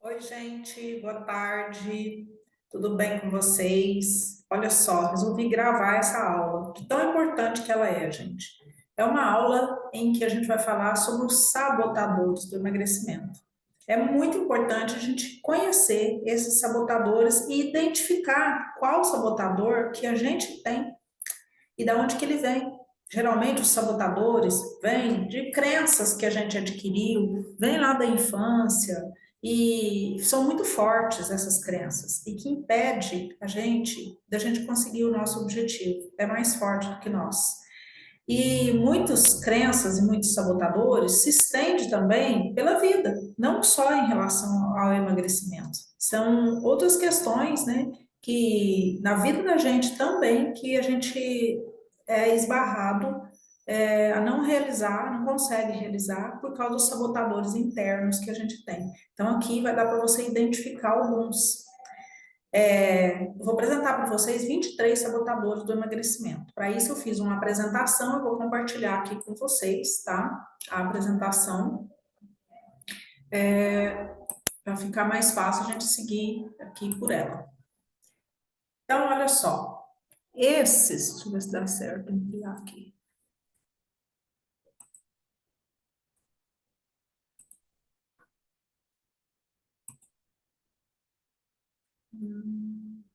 Oi, gente, boa tarde. Tudo bem com vocês? Olha só, resolvi gravar essa aula, de tão importante que ela é, gente. É uma aula em que a gente vai falar sobre os sabotadores do emagrecimento. É muito importante a gente conhecer esses sabotadores e identificar qual sabotador que a gente tem e da onde que ele vem. Geralmente os sabotadores vêm de crenças que a gente adquiriu, vêm lá da infância e são muito fortes essas crenças e que impede a gente da gente conseguir o nosso objetivo. É mais forte do que nós. E muitas crenças e muitos sabotadores se estendem também pela vida, não só em relação ao emagrecimento. São outras questões, né, que na vida da gente também, que a gente é esbarrado a não realizar, não consegue realizar por causa dos sabotadores internos que a gente tem. Então, aqui vai dar para você identificar alguns. Vou apresentar para vocês 23 sabotadores do emagrecimento. Para isso, eu fiz uma apresentação, eu vou compartilhar aqui com vocês, tá? A apresentação, para ficar mais fácil a gente seguir aqui por ela. Então, olha só. Deixa eu ver se dá certo ampliar aqui.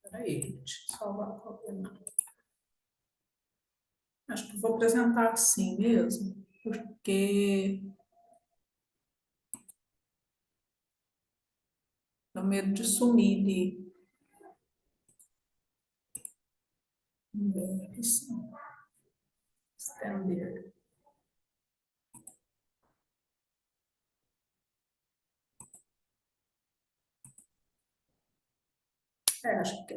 Peraí, gente, salvar o problema. Acho que vou apresentar assim mesmo, porque tenho medo de sumir de estender. É, acho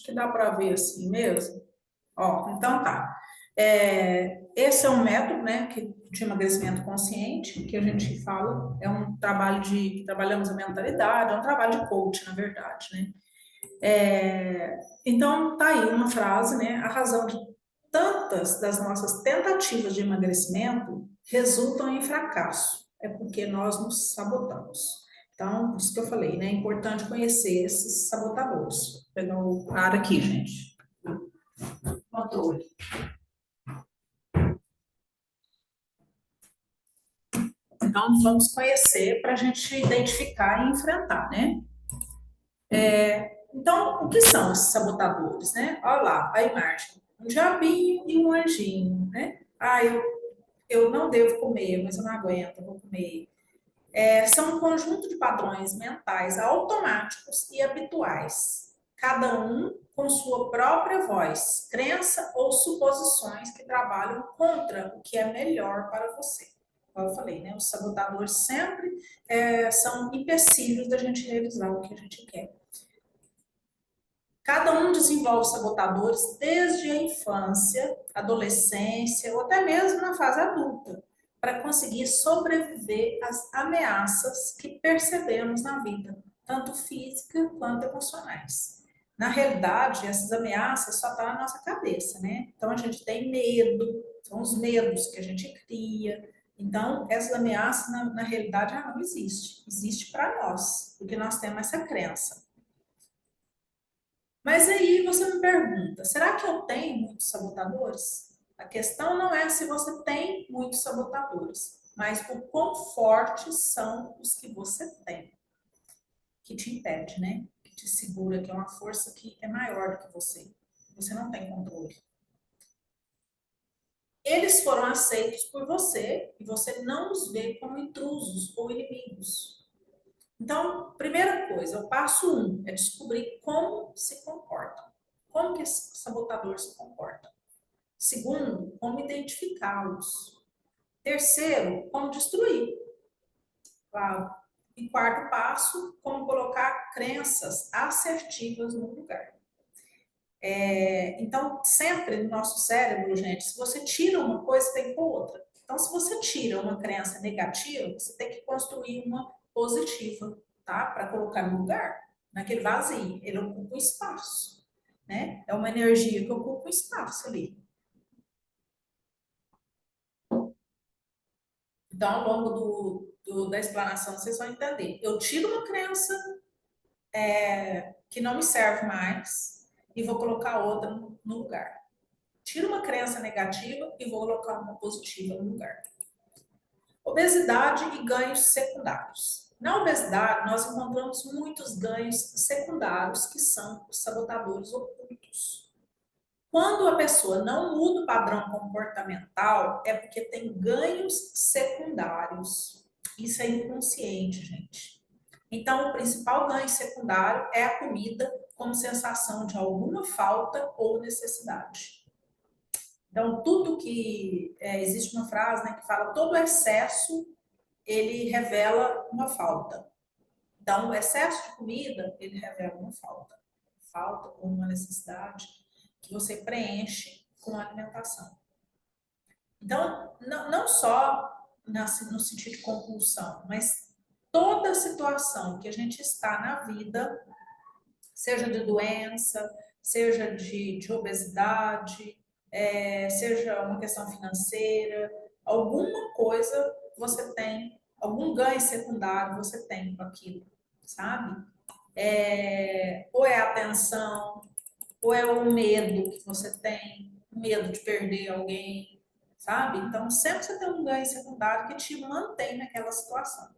que dá para ver assim mesmo. Ó, então tá. Esse é um método, né, de emagrecimento consciente, que a gente fala, é um trabalho que trabalhamos a mentalidade, é um trabalho de coach, na verdade, né? Então, tá aí uma frase, né? A razão de tantas das nossas tentativas de emagrecimento resultam em fracasso. É porque nós nos sabotamos. Então, por isso que eu falei, né? É importante conhecer esses sabotadores. Vou pegar o ar aqui, gente. Controle. Então, vamos conhecer para a gente identificar e enfrentar, né? Então, o que são esses sabotadores, né? Olha lá, a imagem. Um diabinho e um anjinho, né? Eu não devo comer, mas eu não aguento, eu vou comer. São um conjunto de padrões mentais automáticos e habituais, cada um com sua própria voz, crença ou suposições que trabalham contra o que é melhor para você. Como eu falei, né? Os sabotadores sempre são empecilhos da gente realizar o que a gente quer. Cada um desenvolve sabotadores desde a infância, adolescência ou até mesmo na fase adulta, para conseguir sobreviver às ameaças que percebemos na vida, tanto física quanto emocionais. Na realidade, essas ameaças só estão na nossa cabeça, né? Então a gente tem medo, são os medos que a gente cria. Então, essas ameaças, na realidade, não existe. Existe para nós, porque nós temos essa crença. Mas aí você me pergunta, será que eu tenho muitos sabotadores? A questão não é se você tem muitos sabotadores, mas o quão fortes são os que você tem, que te impede, né? Que te segura, que é uma força que é maior do que você. Você não tem controle. Eles foram aceitos por você e você não os vê como intrusos ou inimigos. Então, primeira coisa, o passo um é descobrir como se comportam. Como que esse sabotador se comporta? Segundo, como identificá-los. Terceiro, como destruir. Claro. E quarto passo, como colocar crenças assertivas no lugar. Então, sempre no nosso cérebro, gente, se você tira uma coisa, tem que pôr outra. Então, se você tira uma crença negativa, você tem que construir uma positiva, tá? Para colocar no lugar, naquele vazio. Ele ocupa um espaço, né? É uma energia que ocupa um espaço ali. Então, ao longo da explanação, vocês vão entender. Eu tiro uma crença que não me serve mais e vou colocar outra no lugar. Tiro uma crença negativa e vou colocar uma positiva no lugar. Obesidade e ganhos secundários. Na obesidade, nós encontramos muitos ganhos secundários que são os sabotadores ocultos. Quando a pessoa não muda o padrão comportamental, é porque tem ganhos secundários. Isso é inconsciente, gente. Então, o principal ganho secundário é a comida como sensação de alguma falta ou necessidade. Então, tudo que existe uma frase, né, que fala todo excesso ele revela uma falta. Então, o excesso de comida ele revela uma falta, falta ou uma necessidade que você preenche com a alimentação. Então, não só no sentido de compulsão, mas toda situação que a gente está na vida, seja de doença, seja de obesidade, seja uma questão financeira, alguma coisa você tem, algum ganho secundário você tem com aquilo, sabe? Ou é a atenção, ou é o medo que você tem, medo de perder alguém, sabe? Então, sempre você tem um ganho secundário que te mantém naquela situação.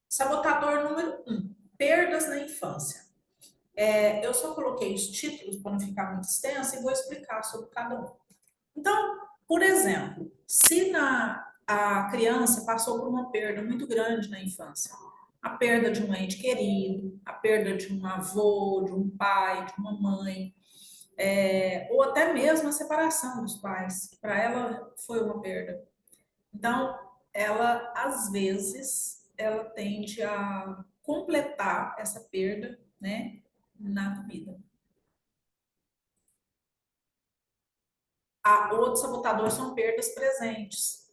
Sabotador número 1, perdas na infância. Eu só coloquei os títulos para não ficar muito extenso e vou explicar sobre cada um. Então, por exemplo, se a criança passou por uma perda muito grande na infância, a perda de um ente querido, a perda de um avô, de um pai, de uma mãe, ou até mesmo a separação dos pais, que para ela foi uma perda. Então, ela, às vezes, ela tende a completar essa perda, né, na comida. Outros sabotadores são perdas presentes.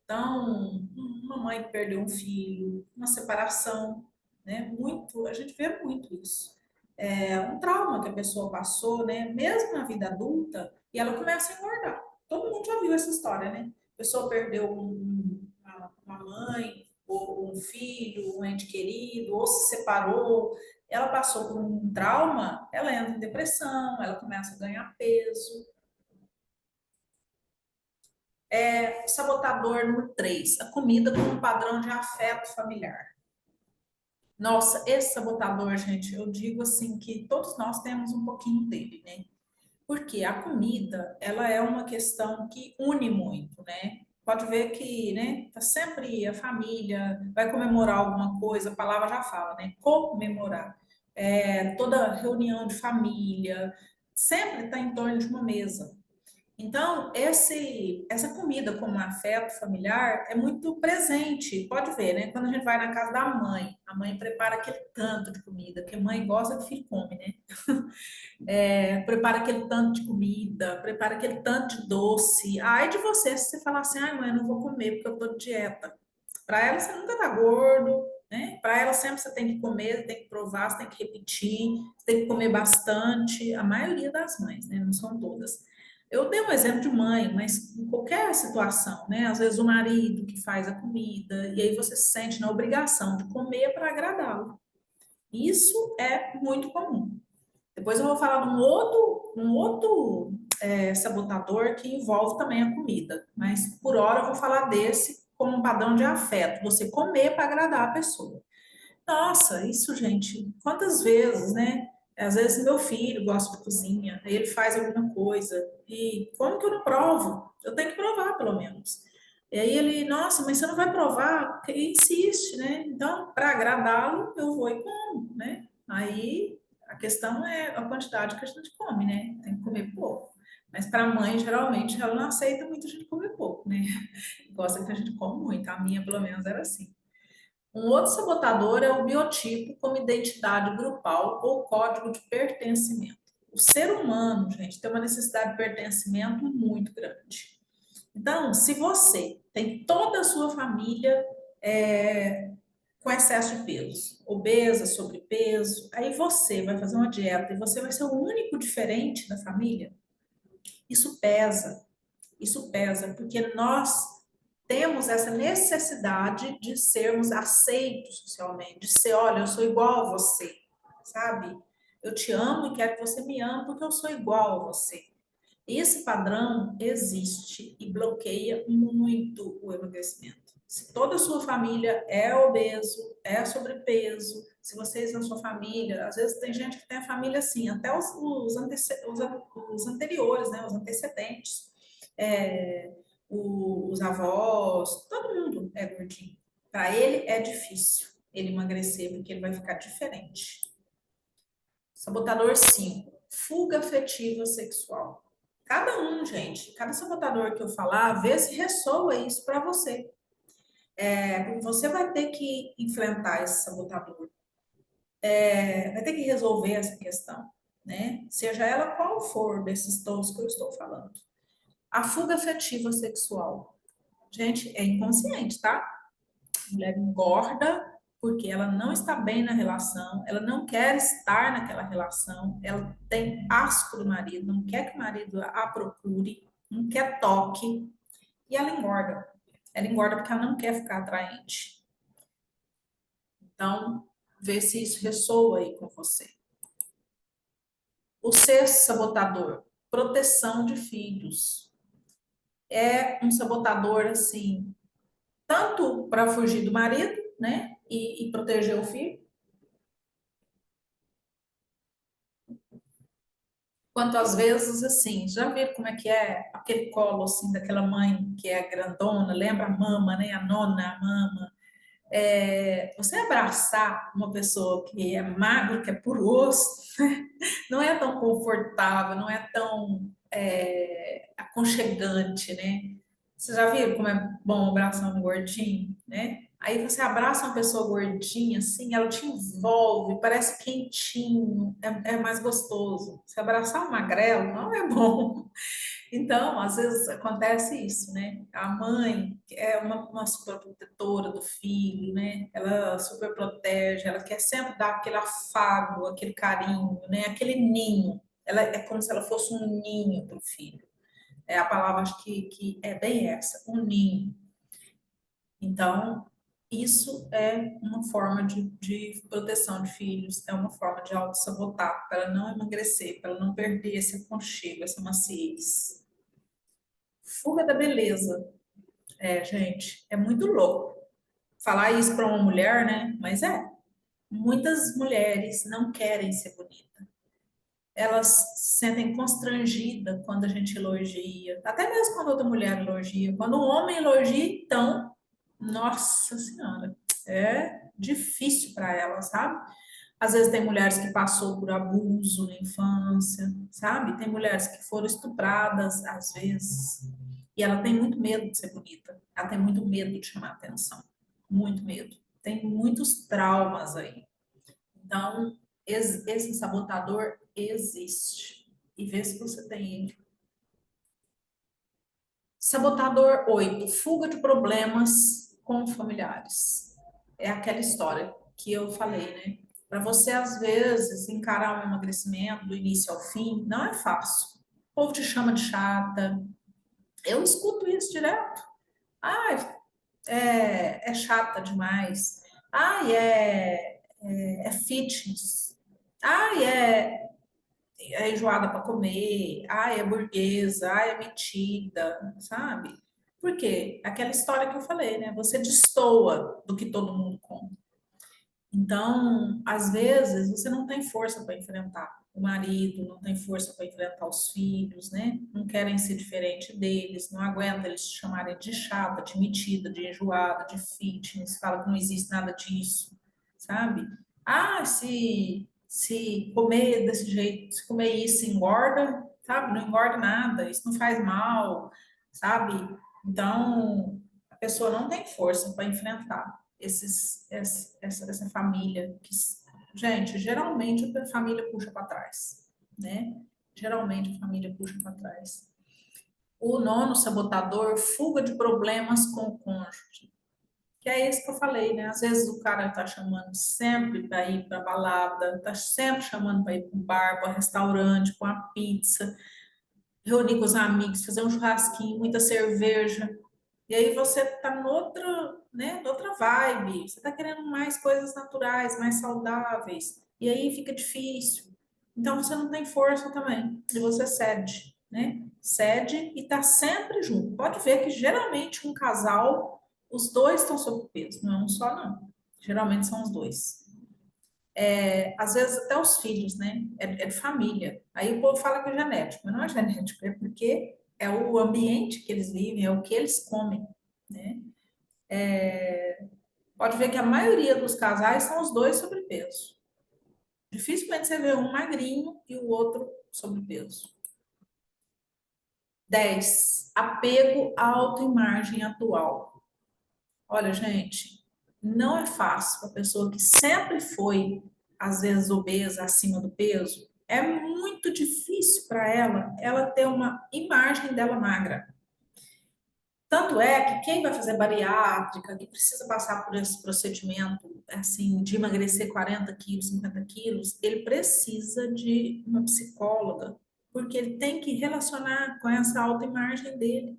Então, uma mãe que perdeu um filho, uma separação, né? Muito, a gente vê muito isso. É um trauma que a pessoa passou, né? Mesmo na vida adulta, e ela começa a engordar. Todo mundo já viu essa história, né? A pessoa perdeu uma mãe, ou um filho, um ente querido, ou se separou, ela passou por um trauma, ela entra em depressão, ela começa a ganhar peso. Sabotador número 3, a comida como um padrão de afeto familiar. Nossa, esse sabotador, gente, eu digo assim que todos nós temos um pouquinho dele, né? Porque a comida, ela é uma questão que une muito, né? Pode ver que, né, tá sempre a família vai comemorar alguma coisa, a palavra já fala, né? Comemorar. Toda reunião de família sempre está em torno de uma mesa. Então, essa comida como afeto familiar é muito presente. Pode ver, né? Quando a gente vai na casa da mãe, a mãe prepara aquele tanto de comida, que a mãe gosta que filho come, né? Prepara aquele tanto de comida, prepara aquele tanto de doce. Ai de você se você falar assim, ai mãe, eu não vou comer porque eu tô de dieta. Para ela você nunca tá gordo, né? Para ela sempre você tem que comer, você tem que provar, você tem que repetir, você tem que comer bastante. A maioria das mães, né? Não são todas. Eu dei um exemplo de mãe, mas em qualquer situação, né? Às vezes o marido que faz a comida, e aí você se sente na obrigação de comer para agradá-lo. Isso é muito comum. Depois eu vou falar de um outro sabotador que envolve também a comida, mas por hora eu vou falar desse como um padrão de afeto, você comer para agradar a pessoa. Nossa, isso, gente, quantas vezes, né? Às vezes meu filho gosta de cozinha, aí ele faz alguma coisa, e como que eu não provo? Eu tenho que provar, pelo menos. E aí ele, nossa, mas você não vai provar? E insiste, né? Então, para agradá-lo, eu vou e como, né? Aí a questão é a quantidade que a gente come, né? Tem que comer pouco. Mas para a mãe, geralmente, ela não aceita muito a gente comer pouco, né? Gosta que a gente come muito. A minha, pelo menos, era assim. Um outro sabotador é o biotipo como identidade grupal ou código de pertencimento. O ser humano, gente, tem uma necessidade de pertencimento muito grande. Então, se você tem toda a sua família com excesso de peso, obesa, sobrepeso, aí você vai fazer uma dieta e você vai ser o único diferente da família, isso pesa. Isso pesa, porque nós temos essa necessidade de sermos aceitos socialmente, de ser, olha, eu sou igual a você, sabe? Eu te amo e quero que você me ame porque eu sou igual a você. Esse padrão existe e bloqueia muito o emagrecimento. Se toda a sua família é obeso, é sobrepeso, se vocês na sua família, às vezes tem gente que tem a família assim, até os anteriores, né, os antecedentes, é, os avós, todo mundo é gordinho. Para ele é difícil ele emagrecer, porque ele vai ficar diferente. Sabotador 5, fuga afetiva sexual. Cada um, gente, cada sabotador que eu falar, vê se ressoa isso para você. Porque você vai ter que enfrentar esse sabotador, vai ter que resolver essa questão, né? Seja ela qual for desses tons que eu estou falando. A fuga afetiva sexual. Gente, é inconsciente, tá? A mulher engorda porque ela não está bem na relação, ela não quer estar naquela relação, ela tem asco do marido, não quer que o marido a procure, não quer toque, e ela engorda. Ela engorda porque ela não quer ficar atraente. Então, vê se isso ressoa aí com você. O sexto sabotador, proteção de filhos. É um sabotador, assim, tanto para fugir do marido, né, e proteger o filho, quanto às vezes, assim, já viram como é que é aquele colo, assim, daquela mãe que é grandona, lembra a mama, né, a nona, a mama, você abraçar uma pessoa que é magro, que é por osso, não é tão confortável, não é tão aconchegante, né? Vocês já viram como é bom abraçar um gordinho, né? Aí você abraça uma pessoa gordinha, assim, ela te envolve, parece quentinho, é mais gostoso. Se abraçar um magrelo, não é bom. Então, às vezes acontece isso, né? A mãe é uma super protetora do filho, né? Ela super protege, ela quer sempre dar aquele afago, aquele carinho, né? Aquele ninho. Ela é como se ela fosse um ninho para o filho. É a palavra, acho que é bem essa, um ninho. Então, isso é uma forma de proteção de filhos, é uma forma de auto-sabotar, para ela não emagrecer, para ela não perder esse aconchego, essa maciez. Fuga da beleza. Gente, é muito louco falar isso para uma mulher, né? Mas muitas mulheres não querem ser bonitas. Elas se sentem constrangidas quando a gente elogia, até mesmo quando outra mulher elogia. Quando um homem elogia, então, nossa senhora, é difícil para elas, sabe? Às vezes tem mulheres que passou por abuso na infância, sabe? Tem mulheres que foram estupradas, às vezes, e ela tem muito medo de ser bonita. Ela tem muito medo de chamar atenção, muito medo. Tem muitos traumas aí. Então, esse sabotador existe. E vê se você tem ele. Sabotador 8, fuga de problemas com familiares. É aquela história que eu falei, né? Para você, às vezes, encarar um emagrecimento do início ao fim, não é fácil. O povo te chama de chata. Eu escuto isso direto. Ah, é chata demais. Ah, é fitness. Ah, é enjoada para comer, é burguesa, é metida, sabe? Por quê? Aquela história que eu falei, né? Você destoa do que todo mundo conta. Então, às vezes, você não tem força para enfrentar o marido, não tem força para enfrentar os filhos, né? Não querem ser diferente deles, não aguenta eles te chamarem de chata, de metida, de enjoada, de fitness, fala que não existe nada disso, sabe? Ah, se comer desse jeito, se comer isso engorda, sabe? Não engorda nada, isso não faz mal, sabe? Então, a pessoa não tem força para enfrentar essa família que, gente, geralmente a família puxa para trás, né? Geralmente a família puxa para trás. O nono sabotador, fuga de problemas com o cônjuge. Que é isso que eu falei, né? Às vezes o cara tá chamando sempre para ir para balada, tá sempre chamando para ir para um bar, para um restaurante, para uma pizza, reunir com os amigos, fazer um churrasquinho, muita cerveja. E aí você está noutra, né, noutra vibe, você está querendo mais coisas naturais, mais saudáveis, e aí fica difícil. Então você não tem força também, e você cede, né? Cede e está sempre junto. Pode ver que geralmente um casal, os dois estão sob peso, não é um só, não. Geralmente são os dois. Às vezes até os filhos, né? É de família. Aí o povo fala que é genético, mas não é genético, é porque é o ambiente que eles vivem, é o que eles comem, né? Pode ver que a maioria dos casais são os dois sobrepeso. Dificilmente você vê um magrinho e o outro sobrepeso. 10. Apego à autoimagem atual. Olha, gente, não é fácil para a pessoa que sempre foi, às vezes, obesa, acima do peso. É muito difícil para ela ter uma imagem dela magra. Tanto é que quem vai fazer bariátrica, que precisa passar por esse procedimento, assim, de emagrecer 40 quilos, 50 quilos, ele precisa de uma psicóloga, porque ele tem que relacionar com essa autoimagem dele.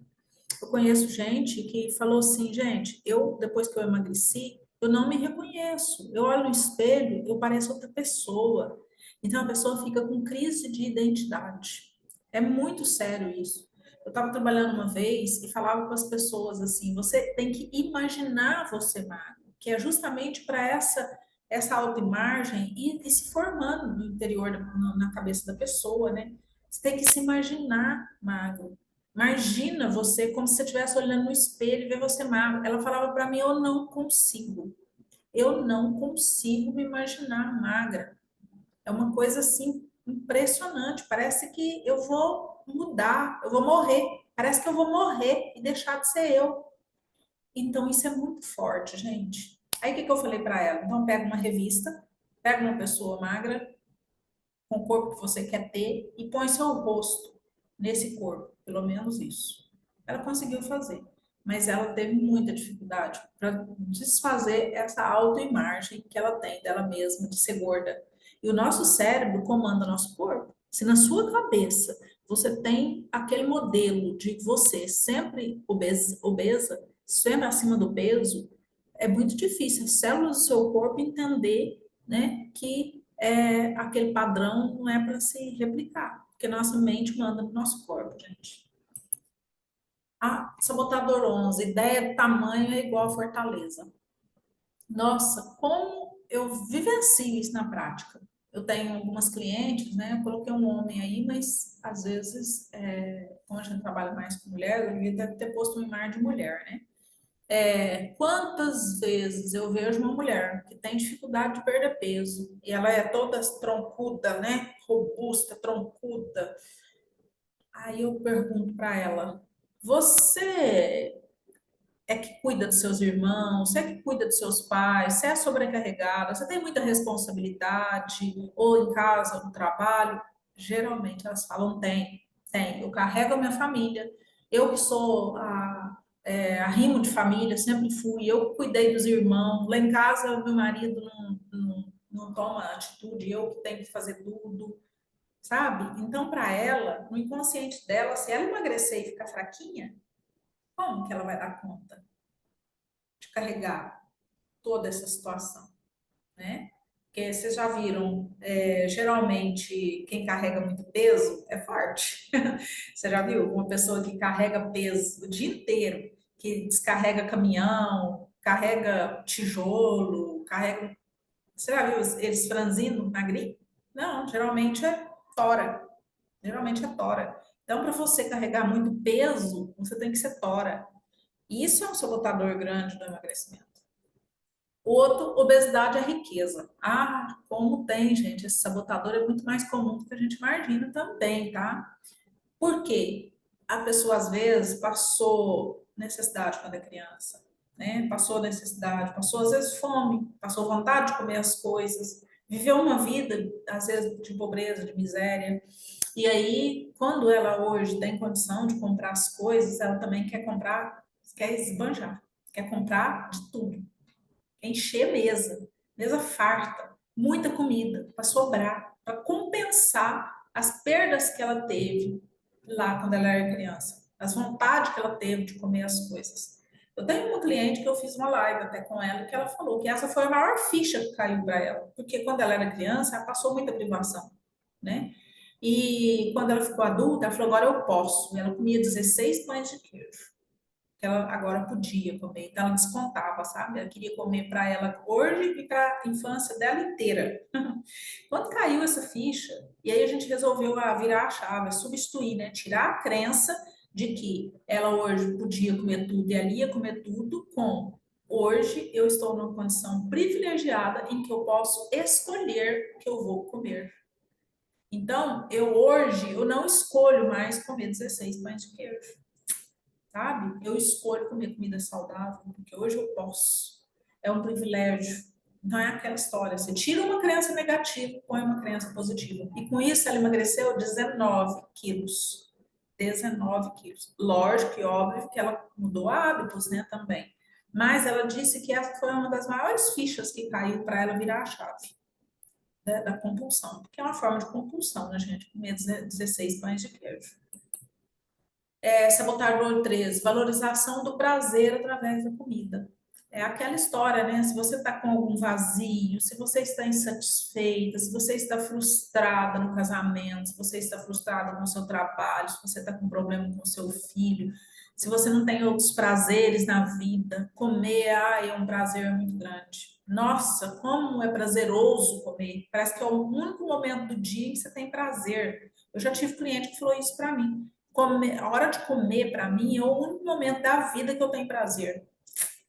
Eu conheço gente que falou assim, gente, eu, depois que eu emagreci, eu não me reconheço. Eu olho no espelho, eu pareço outra pessoa. Então a pessoa fica com crise de identidade. É muito sério isso. Eu estava trabalhando uma vez e falava com as pessoas assim: você tem que imaginar você magro, que é justamente para essa autoimagem ir se formando no interior, na cabeça da pessoa, né? Você tem que se imaginar magro. Imagina você como se você estivesse olhando no espelho e ver você magro. Ela falava para mim: eu não consigo. Eu não consigo me imaginar magra. É uma coisa assim impressionante. Parece que eu vou mudar, eu vou morrer. Parece que eu vou morrer e deixar de ser eu. Então isso é muito forte, gente. Aí o que eu falei para ela? Então pega uma revista, pega uma pessoa magra com o corpo que você quer ter e põe seu rosto nesse corpo, pelo menos isso. Ela conseguiu fazer, mas ela teve muita dificuldade para desfazer essa autoimagem que ela tem dela mesma de ser gorda. E o nosso cérebro comanda o nosso corpo. Se na sua cabeça você tem aquele modelo de você sempre obesa, sempre acima do peso, é muito difícil as células do seu corpo entender, né, que aquele padrão não é para se replicar, porque nossa mente manda no nosso corpo, gente. Ah, sabotador 11, ideia de tamanho é igual a fortaleza. Nossa, como eu vivencio isso na prática. Eu tenho algumas clientes, né? Eu coloquei um homem aí, mas às vezes, como a gente trabalha mais com mulher, eu devia ter posto um imagem de mulher, né? Quantas vezes eu vejo uma mulher que tem dificuldade de perder peso e ela é toda troncuda, né? Robusta, troncuda. Aí eu pergunto para ela: você é que cuida dos seus irmãos? Você é que cuida dos seus pais? Você é sobrecarregada? Você tem muita responsabilidade? Ou em casa, ou no trabalho? Geralmente elas falam: tem, tem. Eu carrego a minha família. Eu que sou arrimo de família, sempre fui. Eu cuidei dos irmãos. Lá em casa, meu marido não toma atitude, eu que tenho que fazer tudo, sabe? Então, para ela, no inconsciente dela, se ela emagrecer e ficar fraquinha, como que ela vai dar conta de carregar toda essa situação, né? Porque vocês já viram, geralmente quem carrega muito peso é forte. Você já viu uma pessoa que carrega peso o dia inteiro, que descarrega caminhão, carrega tijolo, carrega. Você já viu eles franzindo na gripe? Não, geralmente é tora. Geralmente é tora. Então, para você carregar muito peso, você tem que ser tora. E isso é um sabotador grande do emagrecimento. O outro, obesidade é riqueza. Ah, como tem, gente, esse sabotador é muito mais comum do que a gente imagina também, tá? Por quê? A pessoa, às vezes, passou necessidade quando é criança, né? Passou necessidade, passou, às vezes, fome, passou vontade de comer as coisas, viveu uma vida, às vezes, de pobreza, de miséria. E aí, quando ela hoje tem condição de comprar as coisas, ela também quer comprar, quer esbanjar, quer comprar de tudo, encher mesa, mesa farta, muita comida para sobrar, para compensar as perdas que ela teve lá quando ela era criança, as vontades que ela teve de comer as coisas. Eu tenho uma cliente que eu fiz uma live até com ela, que ela falou que essa foi a maior ficha que caiu para ela, porque quando ela era criança, ela passou muita privação, né? E quando ela ficou adulta, ela falou, agora eu posso. E ela comia 16 pães de queijo, que ela agora podia comer. Então ela descontava, sabe? Ela queria comer para ela hoje e para a infância dela inteira. Quando caiu essa ficha, e aí a gente resolveu virar a chave, substituir, né? Tirar a crença de que ela hoje podia comer tudo e ela ia comer tudo, com hoje eu estou numa condição privilegiada em que eu posso escolher o que eu vou comer. Então, hoje eu não escolho mais comer 16 pães de queijo, sabe? Eu escolho comer comida saudável, porque hoje eu posso. É um privilégio. Não é aquela história. Você tira uma crença negativa, põe uma crença positiva. E com isso ela emagreceu 19 quilos. 19 quilos. Lógico e óbvio que ela mudou hábitos, né, também. Mas ela disse que essa foi uma das maiores fichas que caiu para ela virar a chave, né, da compulsão. Porque é uma forma de compulsão, né, gente? Comer 16 pães de queijo. Sabotador 3, valorização do prazer através da comida. É aquela história, né? Se você está com algum vazio, se você está insatisfeita, se você está frustrada no casamento, se você está frustrada com o seu trabalho, se você está com problema com o seu filho, se você não tem outros prazeres na vida, comer, é um prazer muito grande. Nossa, como é prazeroso comer. Parece que é o único momento do dia que você tem prazer. Eu já tive cliente que falou isso para mim. A hora de comer, para mim, é o único momento da vida que eu tenho prazer.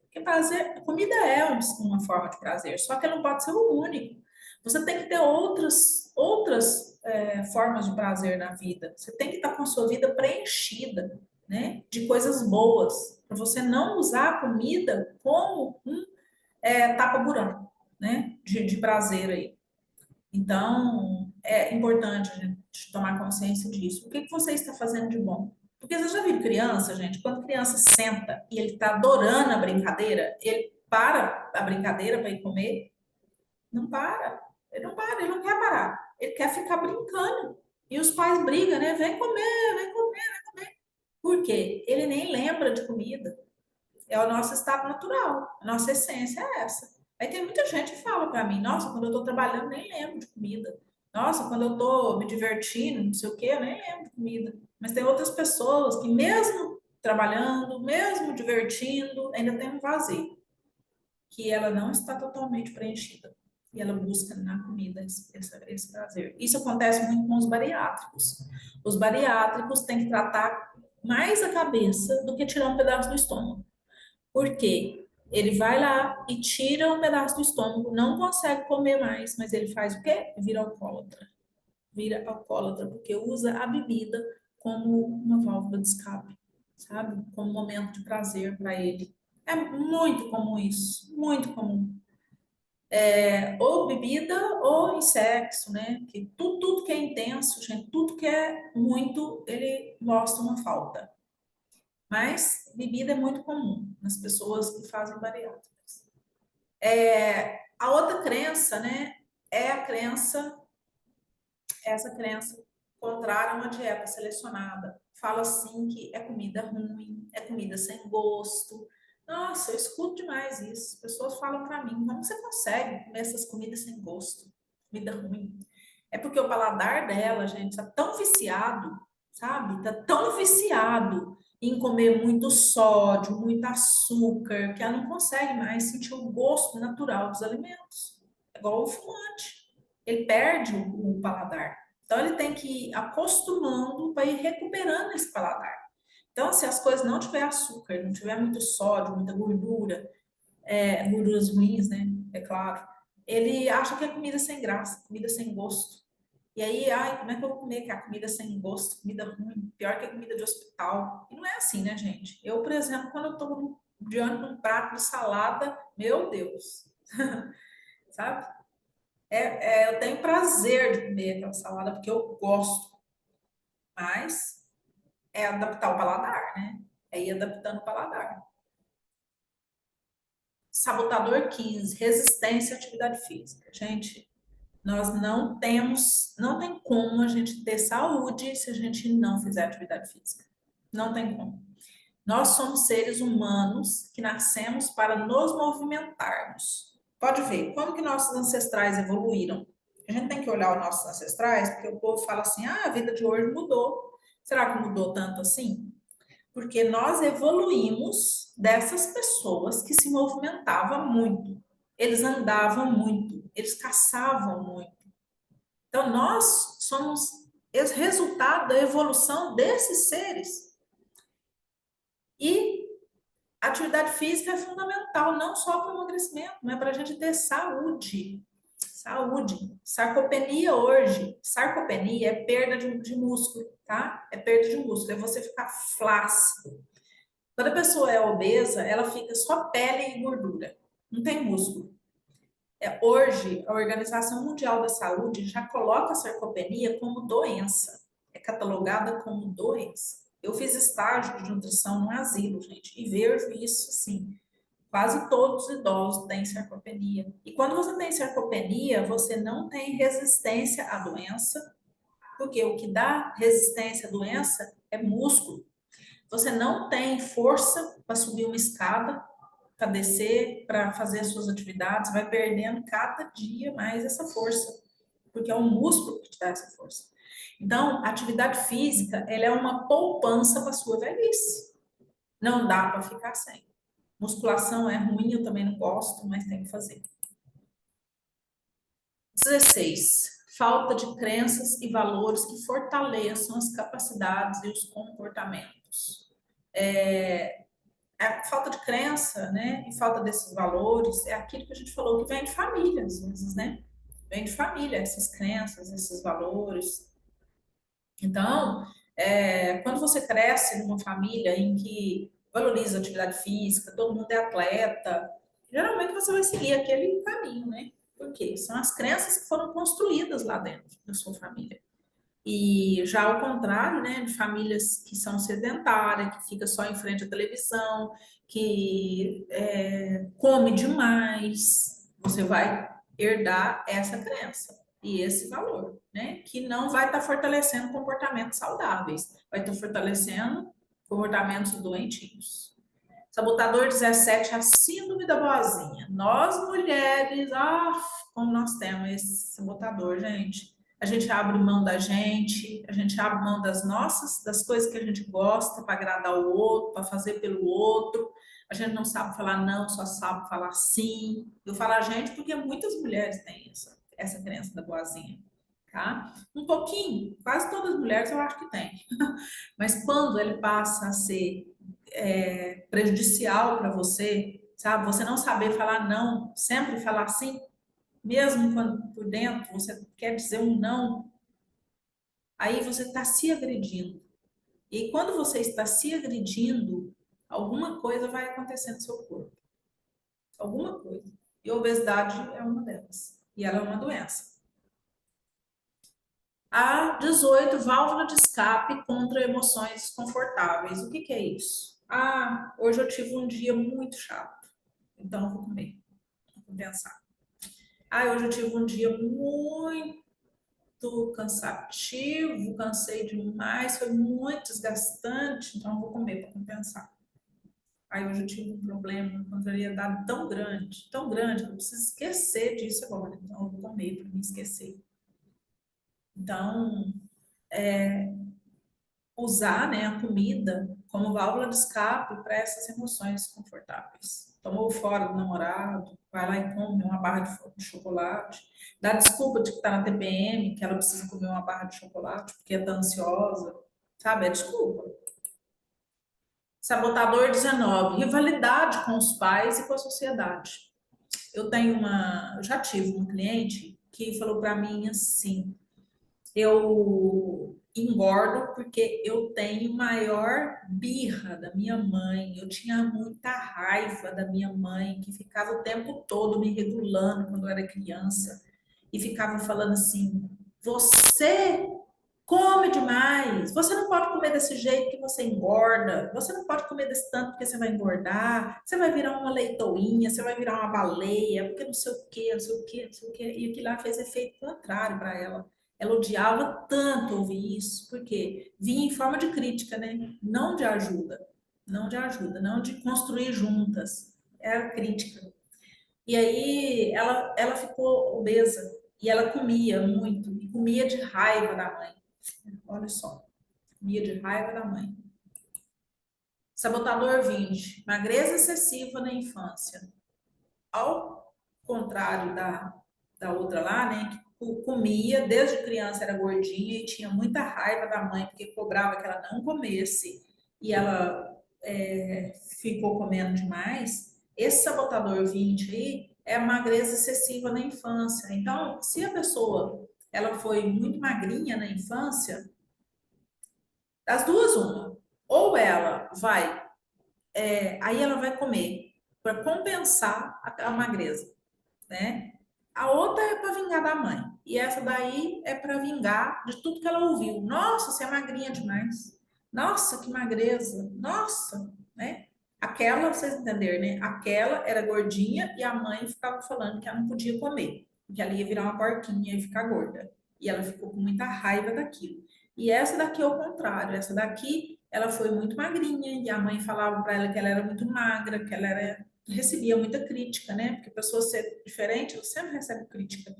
Porque prazer, comida é uma forma de prazer, só que ela não pode ser o único. Você tem que ter outras formas de prazer na vida. Você tem que estar com a sua vida preenchida, né, de coisas boas, para você não usar a comida como um tapa-buraco, né, de prazer aí. Então, é importante a gente tomar consciência disso. O que que você está fazendo de bom? Porque você já viu criança, gente, quando a criança senta e ele está adorando a brincadeira, ele para a brincadeira para ir comer? Não para. Ele não para, ele não quer parar. Ele quer ficar brincando. E os pais brigam, né? Vem comer, vem comer. Por quê? Ele nem lembra de comida. É o nosso estado natural. A nossa essência é essa. Aí tem muita gente que fala para mim, nossa, quando eu estou trabalhando, nem lembro de comida. Nossa, quando eu estou me divertindo, não sei o quê, eu nem lembro de comida. Mas tem outras pessoas que mesmo trabalhando, mesmo divertindo, ainda tem um vazio, que ela não está totalmente preenchida. E ela busca na comida esse prazer. Isso acontece muito com os bariátricos. Os bariátricos têm que tratar mais a cabeça do que tirar um pedaço do estômago. Por quê? Ele vai lá e tira um pedaço do estômago, não consegue comer mais, mas ele faz o quê? Vira alcoólatra. Vira alcoólatra, porque usa a bebida como uma válvula de escape, sabe? Como um momento de prazer para ele. É muito comum isso, muito comum. Ou bebida ou em sexo, né? Que tudo que é intenso, gente, tudo que é muito, ele mostra uma falta. Mas bebida é muito comum nas pessoas que fazem bariátricas. A outra crença, né, é a crença, essa crença contrária a uma dieta selecionada. Fala assim que é comida ruim, é comida sem gosto. Nossa, eu escuto demais isso. As pessoas falam para mim, como você consegue comer essas comidas sem gosto? Comida ruim. É porque o paladar dela, gente, tá tão viciado, sabe? Tá tão viciado em comer muito sódio, muito açúcar, que ela não consegue mais sentir o gosto natural dos alimentos. É igual o fumante. Ele perde o paladar. Então, ele tem que ir acostumando para ir recuperando esse paladar. Então, se as coisas não tiver açúcar, não tiver muito sódio, muita gordura, gorduras ruins, né? É claro. Ele acha que é comida sem graça, comida sem gosto. E aí, ai, como é que eu vou comer que é a comida sem gosto, comida ruim, pior que a comida de hospital? E não é assim, né, gente? Eu, por exemplo, quando eu estou diante de um prato de salada, meu Deus, sabe? Eu tenho prazer de comer aquela salada porque eu gosto, mas é adaptar o paladar, né? É ir adaptando o paladar. Sabotador 15, resistência à atividade física. Gente, nós não tem como a gente ter saúde se a gente não fizer atividade física. Não tem como. Nós somos seres humanos que nascemos para nos movimentarmos. Pode ver, como que nossos ancestrais evoluíram? A gente tem que olhar os nossos ancestrais, porque o povo fala assim, ah, a vida de hoje mudou. Será que mudou tanto assim? Porque nós evoluímos dessas pessoas que se movimentavam muito. Eles andavam muito, eles caçavam muito. Então, nós somos esse resultado da evolução desses seres. E a atividade física é fundamental, não só para o emagrecimento, mas para a gente ter saúde. Saúde. Sarcopenia hoje. Sarcopenia é perda de músculo, tá? É perda de músculo, é você ficar flácido. Quando a pessoa é obesa, ela fica só pele e gordura, não tem músculo. Hoje, a Organização Mundial da Saúde já coloca a sarcopenia como doença, é catalogada como doença. Eu fiz estágio de nutrição no asilo, gente, e vejo isso assim. Quase todos os idosos têm sarcopenia. E quando você tem sarcopenia, você não tem resistência à doença, porque o que dá resistência à doença é músculo. Você não tem força para subir uma escada, para descer, para fazer as suas atividades, vai perdendo cada dia mais essa força, porque é o músculo que te dá essa força. Então, a atividade física, ela é uma poupança para a sua velhice. Não dá para ficar sem. Musculação é ruim, eu também não gosto, mas tem que fazer. 16. Falta de crenças e valores que fortaleçam as capacidades e os comportamentos. A falta de crença, né, e falta desses valores é aquilo que a gente falou que vem de família, às vezes, né? Vem de família, essas crenças, esses valores. Então, quando você cresce numa família em que valoriza a atividade física, todo mundo é atleta, geralmente você vai seguir aquele caminho, né? Porque são as crenças que foram construídas lá dentro da sua família. E já ao contrário, né, de famílias que são sedentárias, que fica só em frente à televisão, que come demais, você vai herdar essa crença e esse valor, né, que não vai estar fortalecendo comportamentos saudáveis, vai estar fortalecendo comportamentos doentios. Sabotador 17, a síndrome da boazinha. Nós mulheres, como nós temos esse sabotador, gente. A gente abre mão da gente, a gente abre mão das nossas, das coisas que a gente gosta para agradar o outro, para fazer pelo outro. A gente não sabe falar não, só sabe falar sim. Eu falo a gente porque muitas mulheres têm essa crença da boazinha, tá? Um pouquinho, quase todas as mulheres eu acho que têm. Mas quando ele passa a ser prejudicial para você, sabe? Você não saber falar não, sempre falar sim, mesmo quando por dentro você quer dizer um não, aí você está se agredindo. E quando você está se agredindo, alguma coisa vai acontecer no seu corpo. Alguma coisa. E a obesidade é uma delas. E ela é uma doença. A 18, válvula de escape contra emoções desconfortáveis. O que que é isso? Ah, hoje eu tive um dia muito chato, então eu vou comer. Vou pensar. Ah, hoje eu tive um dia muito cansativo, cansei demais, foi muito desgastante, então eu vou comer para compensar. Aí hoje eu tive um problema, uma contrariedade tão grande, que eu preciso esquecer disso agora. Então eu vou comer para me esquecer. Então, usar, né, a comida como válvula de escape para essas emoções desconfortáveis. Tomou fora do namorado, vai lá e come uma barra de chocolate, dá desculpa de que está na TPM, que ela precisa comer uma barra de chocolate porque está ansiosa, sabe? É desculpa. Sabotador 19, rivalidade com os pais e com a sociedade. Eu já tive um cliente que falou para mim assim, eu engordo porque eu tenho maior birra da minha mãe. Eu tinha muita raiva da minha mãe, que ficava o tempo todo me regulando quando eu era criança e ficava falando assim: você come demais, você não pode comer desse jeito que você engorda, você não pode comer desse tanto porque você vai engordar, você vai virar uma leitoinha, você vai virar uma baleia, porque não sei o quê, não sei o quê, não sei o quê. E aquilo lá fez efeito contrário para ela. Ela odiava tanto ouvir isso, porque vinha em forma de crítica, né? Não de ajuda. não de ajuda, não de construir juntas. Era crítica. E aí ela ficou obesa e ela comia muito, e comia de raiva da mãe. Olha só, comia de raiva da mãe. Sabotador 20, magreza excessiva na infância. Ao contrário da outra lá, né, que comia, desde criança era gordinha e tinha muita raiva da mãe, porque cobrava que ela não comesse, e ela ficou comendo demais. Esse sabotador 20 aí é a magreza excessiva na infância. Então, se a pessoa ela foi muito magrinha na infância, das duas, uma. Ou ela vai, aí ela vai comer para compensar a magreza, né? A outra é para vingar da mãe. E essa daí é para vingar de tudo que ela ouviu. Nossa, você é magrinha demais. Nossa, que magreza. Nossa, né? Aquela, vocês entenderam, né? Aquela era gordinha e a mãe ficava falando que ela não podia comer, que ela ia virar uma porquinha e ficar gorda. E ela ficou com muita raiva daquilo. E essa daqui é o contrário. Essa daqui, ela foi muito magrinha e a mãe falava para ela que ela era muito magra, que ela era recebia muita crítica, né? Porque a pessoa ser diferente, ela sempre recebe crítica.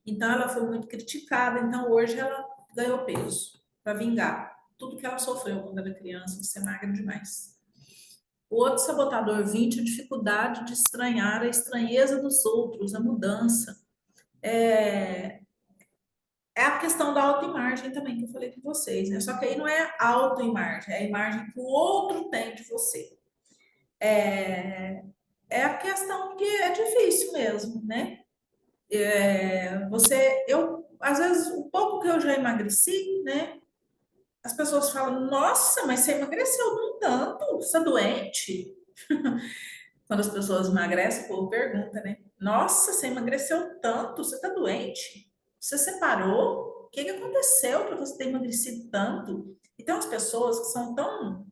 Então, ela foi muito criticada. Então, hoje ela ganhou peso para vingar tudo que ela sofreu quando era criança, de ser magra demais. O outro sabotador 20, a dificuldade de estranhar a estranheza dos outros, a mudança. É, é a questão da autoimagem também, que eu falei com vocês, né? Só que aí não é autoimagem, é a imagem que o outro tem de você. É, é a questão que é difícil mesmo, né? Às vezes, o pouco que eu já emagreci, né? As pessoas falam, nossa, mas você emagreceu num tanto, você é doente? Quando as pessoas emagrecem, o povo pergunta, né? Nossa, você emagreceu tanto, você tá doente? Você separou? O que que aconteceu para você ter emagrecido tanto? Então, as pessoas que são tão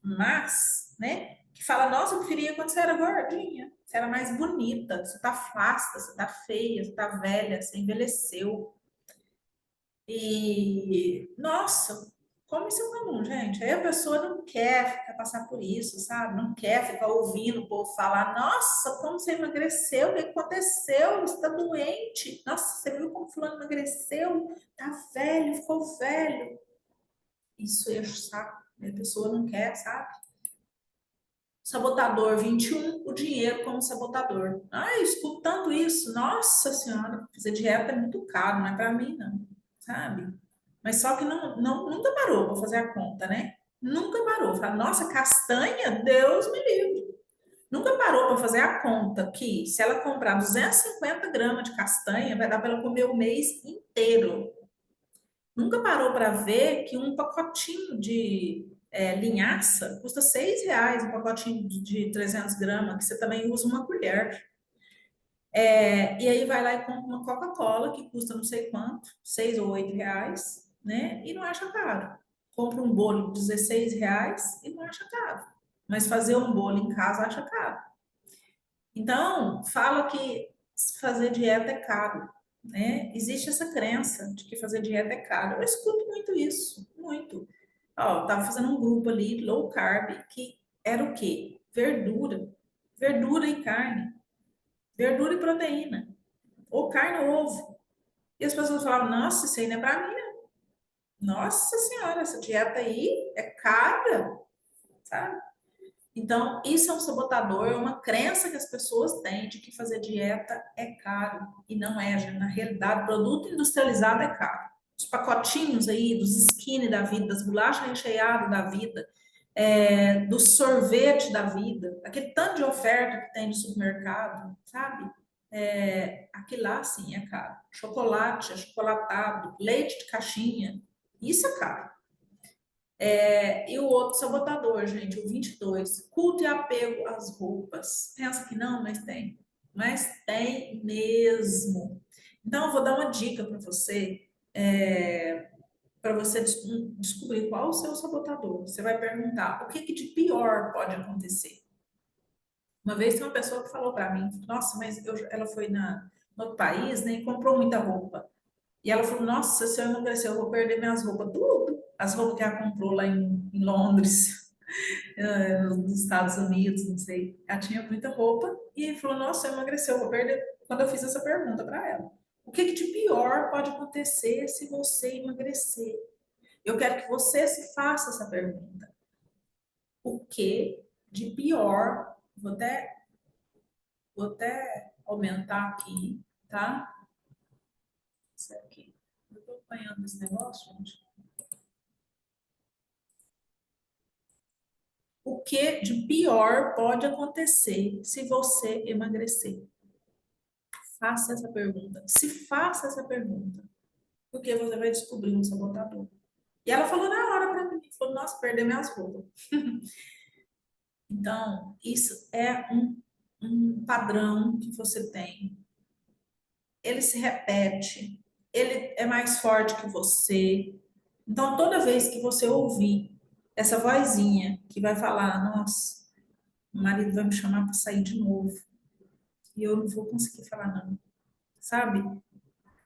más, né? Que falam, nossa, eu preferia quando você era gordinha, você era mais bonita, você tá flácida, você tá feia, você tá velha, você envelheceu. E, nossa, como isso é comum, gente. Aí a pessoa não quer ficar passar por isso, sabe? Não quer ficar ouvindo o povo falar: nossa, como você emagreceu? O que aconteceu? Você está doente? Nossa, você viu como fulano emagreceu? Tá velho, ficou velho. Isso enche o saco. A pessoa não quer, sabe? Sabotador 21, o dinheiro como sabotador. Ai, escuto tanto isso. Nossa Senhora, fazer dieta é muito caro, não é para mim, não, sabe? Mas só que nunca parou para fazer a conta, né? Nunca parou. Fala, nossa, castanha, Deus me livre. Nunca parou para fazer a conta que se ela comprar 250 gramas de castanha, vai dar para ela comer o mês inteiro. Nunca parou para ver que um pacotinho de linhaça custa R$ 6, um pacotinho de 300 gramas, que você também usa uma colher. E aí vai lá e compra uma Coca-Cola, que custa não sei quanto, R$ 6 ou R$ 8, né? E não acha caro. Compra um bolo de R$ 16 e não acha caro. Mas fazer um bolo em casa acha caro. Então, fala que fazer dieta é caro, né? Existe essa crença de que fazer dieta é caro. Eu escuto muito isso, muito. Ó, eu tava fazendo um grupo ali, low carb, que era o quê? Verdura. Verdura e carne. Verdura e proteína. Ou carne ou ovo. E as pessoas falavam, nossa, isso aí não é pra mim, não. Nossa senhora, essa dieta aí é cara, sabe? Então, isso é um sabotador, é uma crença que as pessoas têm de que fazer dieta é caro. E não é, gente. Na realidade, produto industrializado é caro. Os pacotinhos aí, dos skinny da vida, das bolachas recheadas da vida, do sorvete da vida, aquele tanto de oferta que tem no supermercado, sabe? Aquilo lá, sim, é caro. Chocolate, achocolatado, leite de caixinha, isso é caro. E o outro sabotador, gente, o 22, culto e apego às roupas. Pensa que não, mas tem mesmo. Então, eu vou dar uma dica para você descobrir qual o seu sabotador. Você vai perguntar o que, que de pior pode acontecer. Uma vez tem uma pessoa que falou para mim, nossa, mas ela foi no outro país, né, e comprou muita roupa. E ela falou, nossa, se eu emagrecer, eu vou perder minhas roupas, tudo. As roupas que ela comprou lá em Londres. nos Estados Unidos, não sei. Ela tinha muita roupa e falou: Nossa, emagreceu, vou perder. Quando eu fiz essa pergunta para ela: O que que de pior pode acontecer se você emagrecer? Eu quero que você se faça essa pergunta. O que de pior? Vou até aumentar aqui, tá? Isso aqui. Eu tô acompanhando esse negócio, gente. O que de pior pode acontecer se você emagrecer? Faça essa pergunta. Se faça essa pergunta, porque você vai descobrir um sabotador. E ela falou na hora para mim, falou, nossa, perder minhas roupas. Então, isso é um padrão que você tem. Ele se repete, ele é mais forte que você. Então, toda vez que você ouvir essa vozinha que vai falar, nossa, o marido vai me chamar para sair de novo, e eu não vou conseguir falar não, sabe?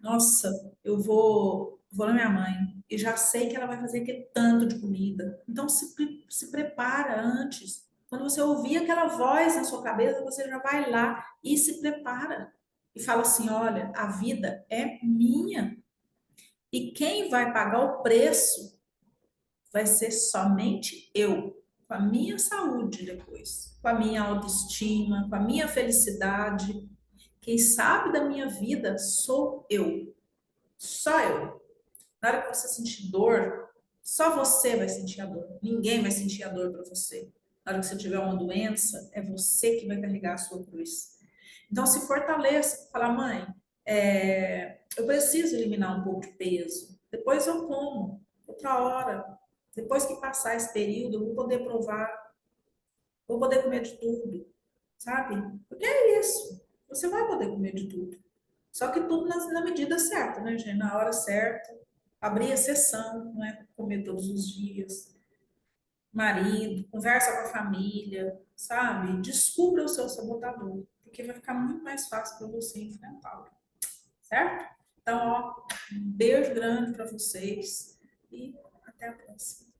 Nossa, eu vou na minha mãe e já sei que ela vai fazer aquele tanto de comida. Então se prepara antes. Quando você ouvir aquela voz na sua cabeça, você já vai lá e se prepara. E fala assim: olha, a vida é minha. E quem vai pagar o preço vai ser somente eu, com a minha saúde depois, com a minha autoestima, com a minha felicidade. Quem sabe da minha vida sou eu. Só eu. Na hora que você sentir dor, só você vai sentir a dor. Ninguém vai sentir a dor para você. Na hora que você tiver uma doença, é você que vai carregar a sua cruz. Então, se fortaleça. Fala, mãe, eu preciso eliminar um pouco de peso. Depois eu como, outra hora. Depois que passar esse período, eu vou poder provar, vou poder comer de tudo, sabe? Porque é isso. Você vai poder comer de tudo. Só que tudo na medida certa, né, gente? Na hora certa. Abrir exceção, não é comer todos os dias. Marido, conversa com a família, sabe? Descubra o seu sabotador, porque vai ficar muito mais fácil para você enfrentá-lo, certo? Então, ó, um beijo grande para vocês e até a próxima.